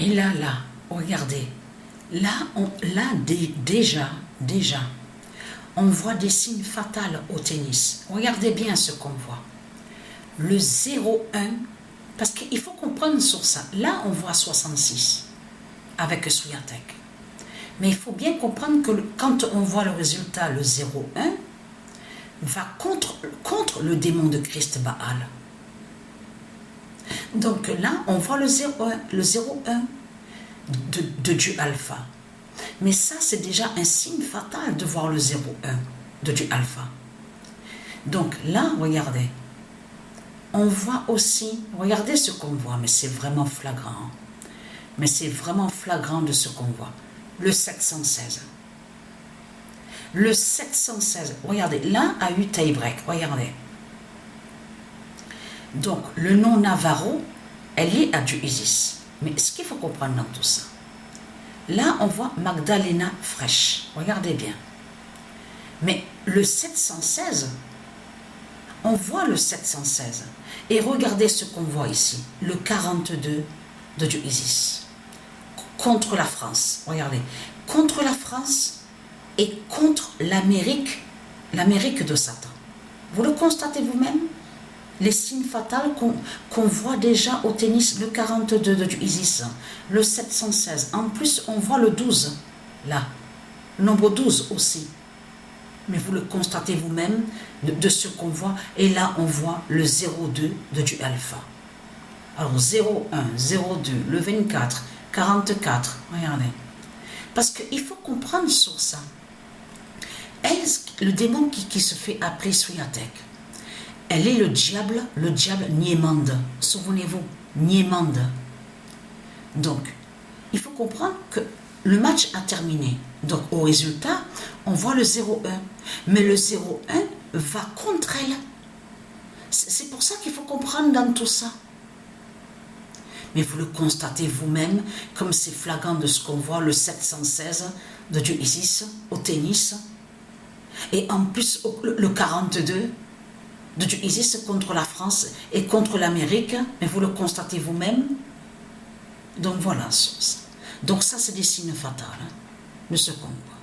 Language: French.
Et là, regardez. Déjà, on voit des signes fatals au tennis. Regardez bien ce qu'on voit. Le 0-1, parce qu'il faut comprendre sur ça. Là, on voit 66 avec Swiatek. Mais il faut bien comprendre que quand on voit le résultat, le 0-1, va contre le démon de Christ Baal. Donc là, on voit le 0-1 de Dieu Alpha. Mais ça, c'est déjà un signe fatal de voir le 0-1 de Dieu Alpha. Donc là, regardez. On voit aussi, regardez ce qu'on voit, mais c'est vraiment flagrant. Mais c'est vraiment flagrant de ce qu'on voit. Le 716. Le 716, regardez, là a eu tie-break, regardez. Donc, le nom Navarro est lié à Dieu Isis. Mais ce qu'il faut comprendre dans tout ça, là, on voit Magdalena Fresh. Regardez bien. Mais le 716, on voit le 716. Et regardez ce qu'on voit ici. Le 42 de Dieu Isis. Contre la France. Regardez. Contre la France et contre l'Amérique de Satan. Vous le constatez vous-même? Les signes fatals qu'on voit déjà au tennis, le 42 de Isis, le 716. En plus, on voit le 12, là. Le nombre 12 aussi. Mais vous le constatez vous-même de ce qu'on voit. Et là, on voit le 02 de Dieu Alpha. Alors, 01, 02, le 24, 44, regardez. Parce qu'il faut comprendre sur ça. Le démon qui se fait appeler Swiatek, elle est le diable Niemand. Souvenez-vous, Niemand. Donc, il faut comprendre que le match a terminé. Donc, au résultat, on voit le 0-1. Mais le 0-1 va contre elle. C'est pour ça qu'il faut comprendre dans tout ça. Mais vous le constatez vous-même, comme c'est flagrant de ce qu'on voit, le 716 de Dieu Isis au tennis. Et en plus, le 42 de Dieu Isis contre la France et contre l'Amérique. Mais vous le constatez vous-même. Donc voilà. Donc ça, c'est des signes fatals de ce qu'on voit.